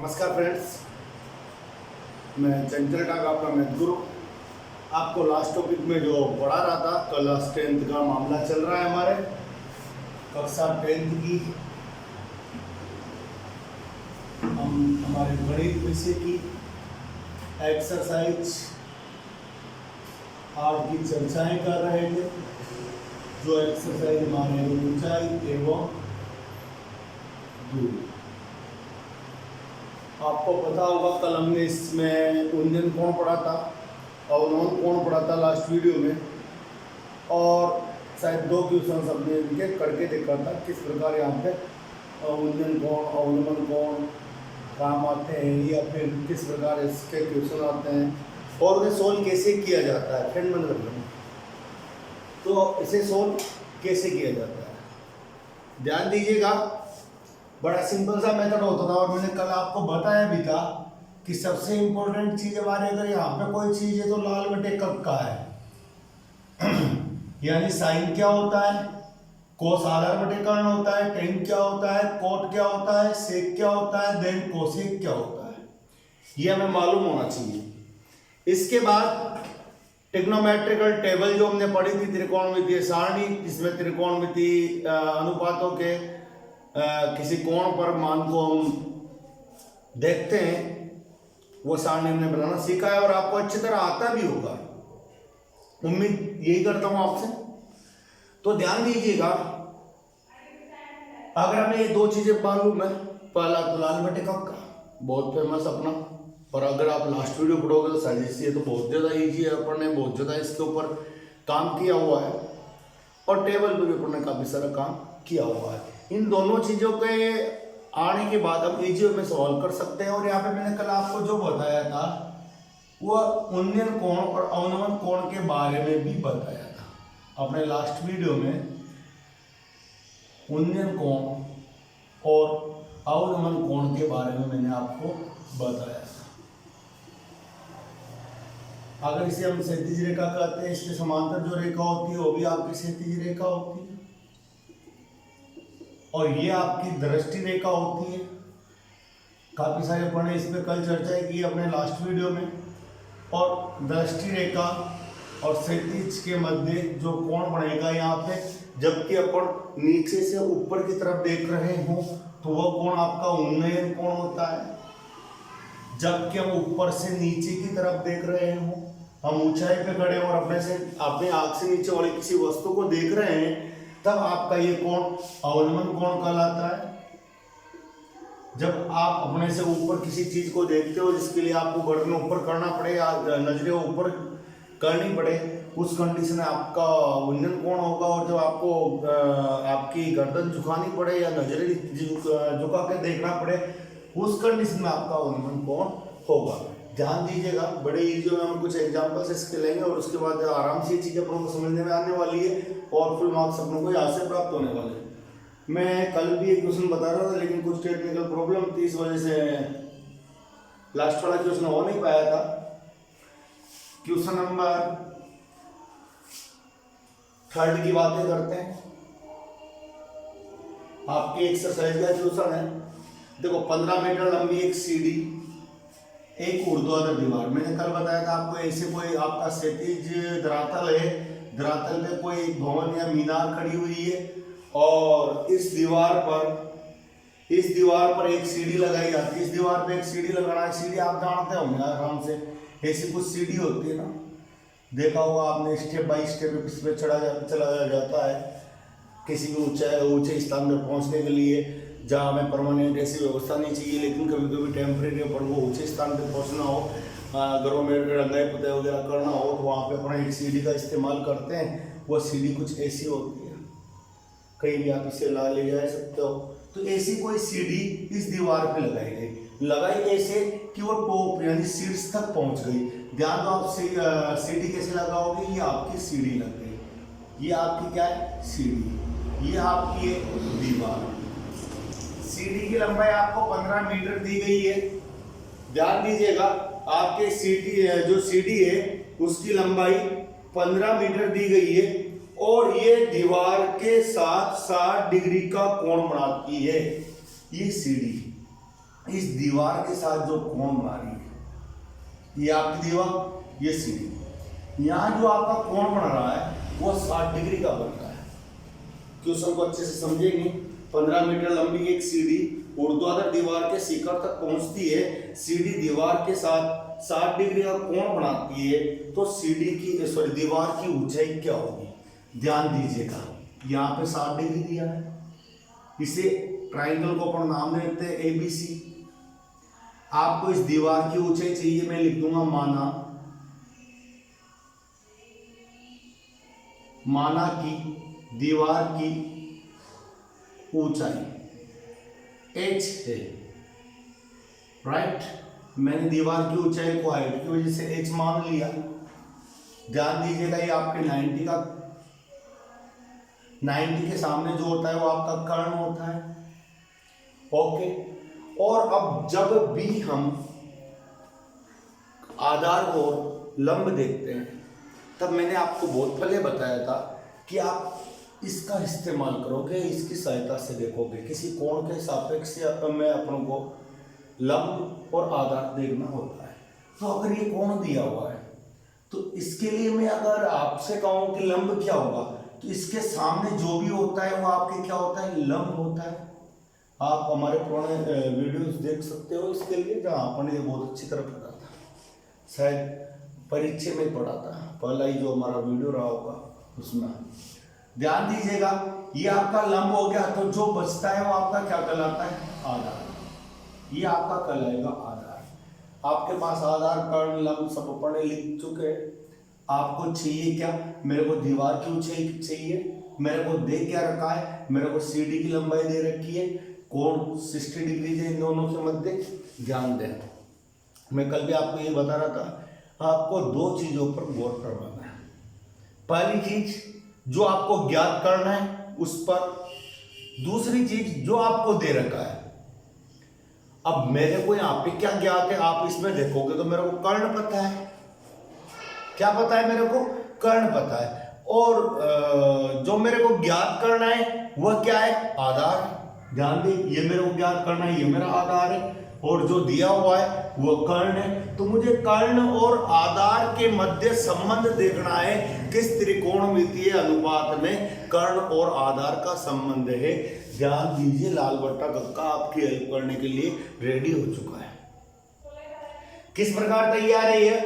नमस्कार फ्रेंड्स, मैं चंचल टाक आपका मैथ गुरु। आपको लास्ट टॉपिक में जो पढ़ा रहा था, क्लास 10th का मामला चल रहा है हमारे कक्षा 10th की। हम हमारे गणित विषय की एक्सरसाइज 8 की चर्चाएं कर रहे थे। जो एक्सरसाइज हमारे ऊंचाई एवं दूरी। आपको पता होगा कल हमने इसमें उन्नयन कोण पढ़ा था, अवनमन कोण पढ़ा था लास्ट वीडियो में, और शायद 2 क्वेश्चन हमने इनके करके देखा था किस प्रकार यहाँ पे उन्नयन कोण अवनमन कोण काम आते हैं या फिर किस प्रकार इसके क्वेश्चन आते हैं और उन्हें सोल्व कैसे किया जाता है। फ्रेंड मन रखना, तो इसे सोल्व कैसे किया जाता है ध्यान दीजिएगा। बड़ा सिंपल सा मेथड होता था और मैंने कल आपको बताया भी था कि सबसे इंपॉर्टेंट चीज हमारे अगर यहाँ पे कोई चीज है तो लाल बटे कब का है यानी साइन क्या होता है, कोस आधार बटे कर्ण होता है, टेन क्या होता है, कोट क्या होता है, सेक क्या होता है, देन कोसेक क्या होता है, ये हमें मालूम होना चाहिए। इसके बाद ट्रिग्नोमेट्रिकल टेबल जो हमने पढ़ी थी, त्रिकोणमितीय सारणी, जिसमें त्रिकोणमितीय अनुपातों के किसी कोण पर मान को हम देखते हैं, वो सारणी हमने बनाना सीखा है और आपको अच्छी तरह आता भी होगा, उम्मीद यही करता हूं आपसे। तो ध्यान दीजिएगा, अगर हमें ये 2 चीजें मालूम है, पहला तो लाल बटे कब का, बहुत फेमस अपना, और अगर आप लास्ट वीडियो पढ़ोगे तो शायद इससे तो बहुत ज़्यादा ईजी है, अपन ने बहुत ज़्यादा इसके ऊपर काम किया हुआ है और टेबल पे भी अपन ने काफ़ी सारा काम किया हुआ है। इन दोनों चीज़ों के आने के बाद हम इजी में सॉल्व कर सकते हैं। और यहाँ पे मैंने कल आपको जो बताया था वो उन्नयन कोण और अवनमन कोण के बारे में भी बताया था अपने लास्ट वीडियो में। उन्नयन कोण और अवनमन कोण के बारे में मैंने आपको बताया था। अगर इसे हम क्षैतिज रेखा कहते हैं, इसके समांतर जो रेखा होती है वो भी आपकी क्षैतिज रेखा होती है और ये आपकी दृष्टि रेखा होती है। काफी सारे अपन ने इस पे कल चर्चा की अपने लास्ट वीडियो में। और दृष्टि रेखा और क्षैतिज के मध्य जो कोण बनेगा यहाँ पे, जबकि अपन नीचे से ऊपर की तरफ देख रहे हो तो वह कोण आपका उन्नयन कोण होता है। जबकि हम ऊपर से नीचे की तरफ देख रहे हो, हम ऊंचाई पे खड़े और अपने आंख से नीचे वाली किसी वस्तु को देख रहे हैं, तब आपका ये कोण अवनमन कोण कहलाता है। जब आप अपने से ऊपर किसी चीज को देखते हो जिसके लिए आपको गर्दन ऊपर करना पड़े या नजरें ऊपर करनी पड़े, उस कंडीशन में आपका उन्नयन कोण होगा। और जब आपको आपकी गर्दन झुकानी पड़े या नजरें झुका के देखना पड़े, उस कंडीशन में आपका अवनमन कोण होगा। ध्यान दीजिएगा, बड़े इजी में हम कुछ एग्जांपल्स इसके लेंगे और उसके बाद आराम से ये चीज़ अपनों को समझने में आने वाली है और फुल मार्क्स अपनों को यहाँ से प्राप्त होने वाले हैं। मैं कल भी एक क्वेश्चन बता रहा था लेकिन कुछ टेक्निकल प्रॉब्लम थी, इस वजह से लास्ट वाला क्वेश्चन हो नहीं पाया था। क्वेश्चन नंबर 3 की बातें करते हैं। आपकी एक्सरसाइज का क्वेश्चन है, देखो 15 मीटर लंबी एक सीढ़ी, एक ऊर्ध्वाधर दीवार। मैंने कल बताया था आपको, ऐसे कोई आपका क्षैतिज धरातल है, धरातल पे कोई भवन या मीनार खड़ी हुई है और इस दीवार पर एक सीढ़ी लगाई जाती है। इस दीवार पे एक सीढ़ी लगाना है, सीढ़ी आप जानते होंगे आराम से, ऐसी कुछ सीढ़ी होती है ना, देखा होगा आपने, स्टेप बाय स्टेप इस पे चला जाता है किसी भी ऊंचे स्थान पर पहुंचने के लिए, जहाँ हमें परमानेंट ऐसी व्यवस्था नहीं चाहिए, लेकिन कभी कभी टेम्परेरी पर वो ऊंचे स्थान पर पहुंचना हो, घरों में रंगाई पुताई वगैरह करना हो, तो वहाँ पे अपना एक सीढ़ी का इस्तेमाल करते हैं। वो सीढ़ी कुछ ऐसी होती है, कहीं भी आप इसे ले जा सकते हो। तो ऐसी कोई सीढ़ी इस दीवार पे लगाई ऐसे कि वो टॉप यानी शीर्ष तक पहुँच गई। ध्यान दो, आप सीढ़ी कैसे लगाओगे, ये आपकी सीढ़ी लग गई, ये आपकी क्या है, सीढ़ी, ये आपकी है दीवार। सीढ़ी की लंबाई आपको 15 मीटर दी गई है। ध्यान दीजिएगा, आपके जो सीढ़ी है उसकी लंबाई 15 मीटर दी गई है और ये दीवार के साथ 60 डिग्री का कोण बनाती है। ये सीढ़ी इस दीवार के साथ जो कोण बना रही है, ये आपकी दीवार, ये सीढ़ी, यहाँ जो आपका कोण बन रहा है वो 60 डिग्री का बन रहा है। क्वेश्चन को अच्छे से समझेंगे। 15 मीटर लंबी एक सीढ़ी ऊर्ध्वाधर दीवार के शिखर तक पहुंचती है। सीढ़ी दीवार के साथ 60 डिग्री का कोण बनाती है, तो दीवार की ऊंचाई क्या होगी? ध्यान दीजिएगा, यहाँ पे 60 डिग्री दिया है, इसे ट्राइंगल को अपन नाम देते हैं ABC। आपको इस दीवार की ऊंचाई चाहिए, मैं लिख दूंगा माना कि दीवार की ऊंचाई h है, राइट। मैंने दीवार की ऊंचाई को हाइट की वजह से h मान लिया। ध्यान दीजिएगा, ये आपके 90 के सामने जो होता है वो आपका कर्ण होता है, ओके। और अब जब भी हम आधार और लंब देखते हैं, तब मैंने आपको बहुत पहले बताया था कि आप इसका इस्तेमाल करोगे, इसकी सहायता से देखोगे किसी कोण के सापेक्ष में अपनों को लंब और आधार देखना होता है। तो अगर ये कोण दिया हुआ है, तो इसके लिए मैं अगर आपसे कहूं कि लंब क्या होगा, तो इसके सामने जो भी होता है वो आपके क्या होता है? लंब होता है। आप हमारे पुराने वीडियोस देख सकते हो इसके लिए, जहाँ आपने ये बहुत अच्छी तरह पढ़ा था, शायद परीक्षा में पढ़ा था, पहला ही जो हमारा वीडियो रहा होगा उसमें। ध्यान दीजिएगा, ये आपका लंब हो गया, तो जो बचता है वो आपका क्या कहलाता है? आधार। ये आपका कहलाएगा आधार। आपके पास आधार, कर्ण, लंब सब पढ़े लिख चुके हैं। आपको चाहिए क्या? मेरे को दीवार की ऊंचाई चाहिए, मेरे को दे क्या रखा है? मेरे को सीढ़ी की लंबाई दे रखी है, कोण 60 डिग्री है इन दोनों के मध्य। ध्यान दें, मैं कल भी आपको ये बता रहा था, आपको दो चीजों पर गौर करवाना है। पहली चीज जो आपको ज्ञात करना है उस पर, दूसरी चीज जो आपको दे रखा है। अब मेरे को यहाँ पे क्या ज्ञात है, आप इसमें देखोगे तो मेरे को कर्ण पता है। क्या पता है? मेरे को कर्ण पता है। और जो मेरे को ज्ञात करना है वह क्या है? आधार। ध्यान दे, ये मेरे को ज्ञात करना है, ये मेरा आधार है, और जो दिया हुआ है वो कर्ण है। तो मुझे कर्ण और आधार के मध्य संबंध देखना है, किस त्रिकोणमितीय अनुपात में कर्ण और आधार का संबंध है। ध्यान दीजिए, लाल बट्टा कक्का आपकी हेल्प करने के लिए रेडी हो चुका है। किस प्रकार तैयार है ये?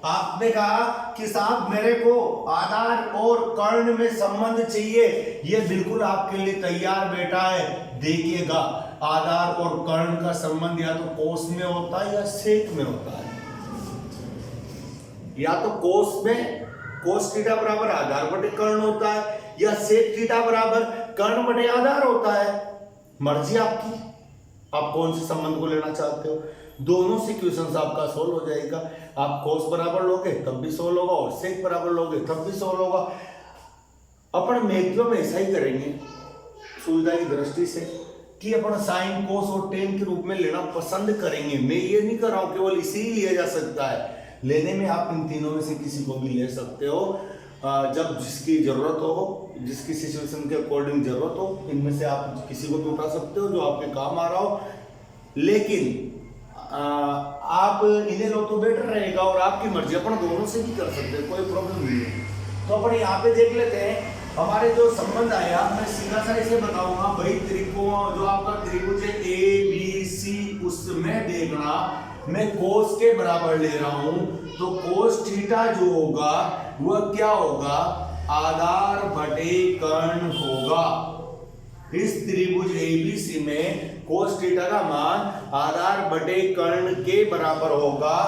आपने कहा कि साहब मेरे को आधार और कर्ण में संबंध चाहिए, ये बिल्कुल आपके लिए तैयार बैठा है। देखिएगा, आधार और कर्ण का संबंध या तो कोस में होता है या सेक में होता है। या तो कोस में कोस थीटा बराबर आधार बटे कर्ण होता है, या सेक थीटा बराबर कर्ण बटे आधार होता है। मर्जी आपकी, आप कौन से संबंध को लेना चाहते हो। दोनों से क्वेश्चन आपका सोल्व हो जाएगा। आप कोस बराबर लोगे तब भी सोल्व होगा, और सेक बराबर लोगे तब भी सोल्व होगा। अपन मैक्सिमम ऐसा ही करेंगे सुविधा की दृष्टि से, कि अपन साइन, कोस और टेन के रूप में लेना पसंद करेंगे। मैं ये नहीं कर रहा हूं केवल इसी ही लिया जा सकता है, लेने में आप इन तीनों में से किसी को भी ले सकते हो, जब जिसकी जरूरत हो, जिसकी सिचुएशन के अकॉर्डिंग जरूरत हो। इनमें से आप किसी को भी उठा सकते हो जो आपके काम आ रहा हो, लेकिन आप इन्हें लो तो बेटर रहेगा, और आपकी मर्जी, अपन दोनों से भी कर सकते हैं, कोई प्रॉब्लम नहीं है। तो अपन यहाँ पे देख लेते हैं हमारे जो संबंध आया। मैं सीधा सा इसे बताऊंगा, भाई त्रिकोण जो आपका त्रिभुज है ABC, उसमें देखना मैं कोस के बराबर ले रहा हूं, तो कोस थीटा जो होगा वह क्या होगा? आधार बटे कर्ण होगा। इस त्रिभुज ABC में कोस थीटा का मान आधार बटे कर्ण के बराबर होगा।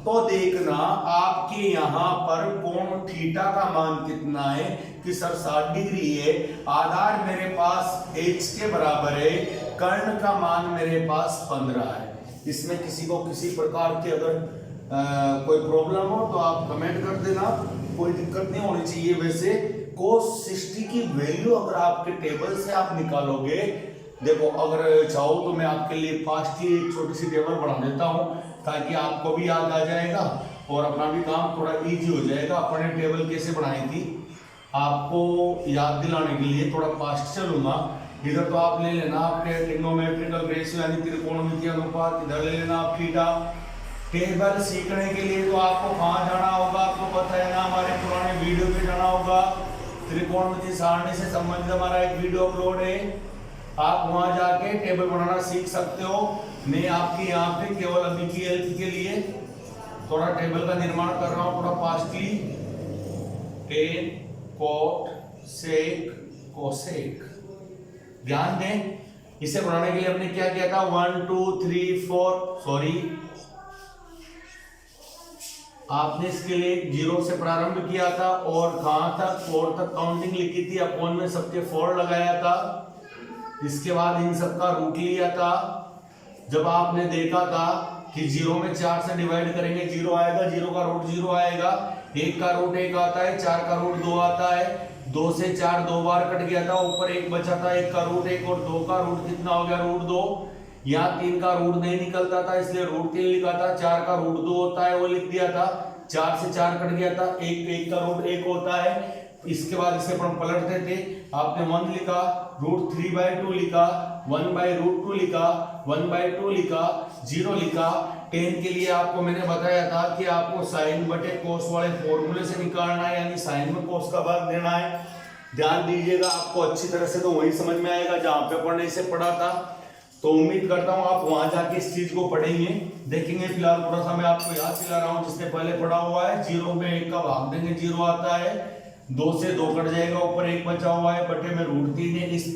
तो देखना आपके यहाँ पर कोण थीटा का मान कितना है, कि सर 60 डिग्री है। आधार मेरे पास h के बराबर है, कर्ण का मान मेरे पास 15 है। इसमें किसी को किसी प्रकार की अगर कोई प्रॉब्लम हो तो आप कमेंट कर देना, कोई दिक्कत नहीं होनी चाहिए। वैसे cos 60 की वैल्यू अगर आपके टेबल से आप निकालोगे, देखो अगर चाहो तो मैं आपके लिए फास्टली एक छोटी सी टेबल बना देता हूं, ताकि आपको भी याद आ जाएगा और अपना भी काम थोड़ा इजी हो जाएगा। अपने टेबल कैसे बनाई थी आपको याद दिलाने के लिए थोड़ा फास्ट चलूंगा। इधर तो आप ले लेना आपके ट्रिग्नोमेट्रिकल रेशियो यानी त्रिकोणमितीय अनुपात, इधर ले लेना आप थीटा। टेबल सीखने के लिए तो आपको कहाँ जाना होगा, आपको पता है ना, हमारे पुराने वीडियो पे जाना होगा। त्रिकोणमितीय सारणी से संबंधित हमारा एक वीडियो अपलोड है, आप वहां जाके टेबल बनाना सीख सकते हो। मैं आपके यहाँ पे केवल अभी की हेल्प के लिए थोड़ा टेबल का निर्माण कर रहा हूँ, थोड़ा फास्टली। टेन, कोट, सेक, कोसेक। ध्यान दें, इसे बनाने के लिए हमने क्या किया था, 1 2 3 4 सॉरी, आपने इसके लिए 0 से प्रारंभ किया था और कहां तक, 4 तक काउंटिंग लिखी थी, अपॉन में सबके 4 लगाया था। इसके बाद इन सबका रूट लिया था। जब आपने देखा था कि 0 में 4 से डिवाइड करेंगे 0 आएगा, 0 का रूट 0 आएगा, 1 का रूट 1 आता है, 4 का रूट 2 आता है, 2 से 4 2 बार कट गया था, ऊपर 1 बचा था, 1 का रूट 1 और 2 का रूट कितना हो गया, रूट 2। यहाँ 3 का रूट नहीं निकलता था इसलिए रूट 3 लिखा था, 4 का रूट 2 होता है वो लिख दिया था, 4 से 4 कट गया था, 1 का रूट 1 होता है। इसके बाद इसे अपन पलटते थे, आपने 1 लिखा, रूट 3/2 लिखा, 1/√2 लिखा, 1/2 लिखा, 0 लिखा। 10 के लिए आपको मैंने बताया था कि आपको साइन बटे कोस वाले फॉर्मूले से निकालना है, यानी साइन में कोस का भाग देना है। ध्यान दीजिएगा, आपको अच्छी तरह से तो वही समझ में आएगा जहां पे पढ़ने से पढ़ा था। तो उम्मीद करता हूं आप वहां जाके इस चीज को पढ़ेंगे, देखेंगे। फिलहाल थोड़ा सा मैं आपको याद दिला रहा हूं, जिसने पहले पढ़ा हुआ है। 0 में 1 का भाग देंगे, 0 आता है, 2 से 2 कट जाएगा, ऊपर 1 बचा हुआ है, बटे में रूट 3 है। इस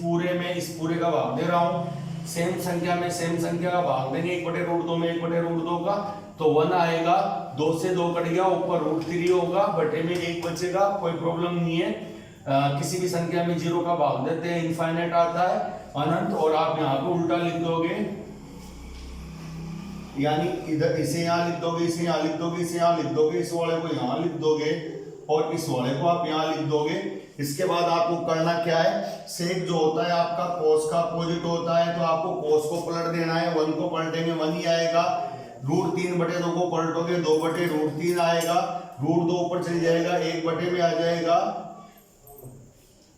पूरे का भाग दे रहा हूं। सेम संख्या में सेम संख्या का भाग देंगे, 1/√2 में 1/√2 का, तो 1 आएगा, 2 से 2 कट गया, ऊपर रूट 3 होगा, बटे में 1 बचेगा, कोई प्रॉब्लम नहीं है। किसी भी संख्या में 0 का भाग देते हैं, इनफाइनाइट आता है, अनंत। और आप यहाँ पे उल्टा लिख दोगे, यानी इधर इसे यहाँ लिख दोगे, इसे यहाँ लिख दोगे, इसे यहाँ लिख दोगे, इस वाले को यहाँ लिख दोगे और इस वाले को आप यहाँ लिख दोगे। इसके बाद आपको करना क्या है, सेक जो होता है आपका कोस का अपोजिट होता है, तो आपको कोस को पलट देना है। 1 को पलटेंगे 1 ही आएगा, रूट 3/2 को पलटोगे 2/√3 आएगा, रूट 2 ऊपर चल जाएगा, 1 बटे में आ जाएगा,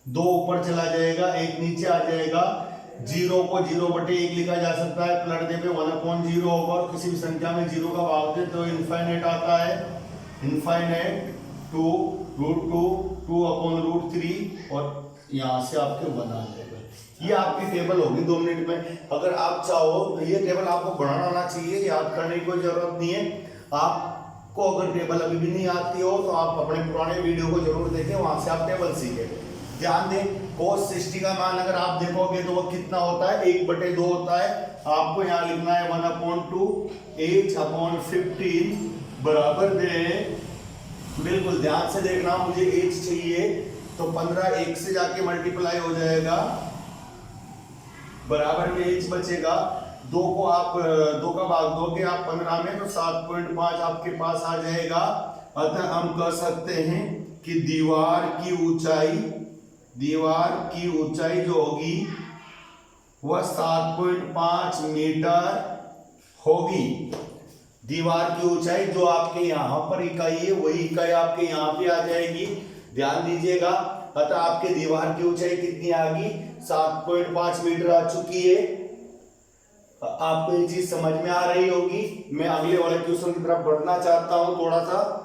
2 ऊपर चला जाएगा, 1 नीचे आ जाएगा। 0 को 0/1 लिखा जा सकता है, पलटने पे 1/0 होगा। और किसी भी संख्या में 0 का भाग दे तो इनफाइनाइट आता है, इनफाइनाइट 2 2/√3 और यहाँ से आपके 1 आ जाएगा। ये आपकी टेबल होगी 2 मिनट में। अगर आप चाहो, ये टेबल आपको बनाना आना चाहिए, याद करने की कोई जरूरत नहीं है। आपको अगर टेबल अभी भी नहीं आती हो तो आप अपने पुराने वीडियो को जरूर देखें, वहां से आप टेबल सीखें। ध्यान दें, cos 60 का मान अगर आप देखोगे तो वो कितना होता है, 1/2 होता है। आपको यहाँ लिखना है 1/2 h/15 बराबर दे, बिल्कुल ध्यान से देखना, मुझे h चाहिए तो 15 1 से जाके मल्टीप्लाई हो जाएगा, बराबर में h बचेगा। 2 को आप 2 का भाग दोगे आप 15 में तो 7.5 आपके पास आ जाएगा। अतः हम कह सकते हैं कि दीवार की ऊंचाई जो होगी वह 7.5 मीटर होगी। दीवार की ऊंचाई जो आपके यहाँ पर इकाई है वही इकाई आपके यहाँ पे आ जाएगी। ध्यान दीजिएगा, अतः आपके दीवार की ऊंचाई कितनी आ गई, 7.5 मीटर आ चुकी है। आपको ये चीज समझ में आ रही होगी। मैं अगले वाले क्वेश्चन की तरफ बढ़ना चाहता हूं थोड़ा सा।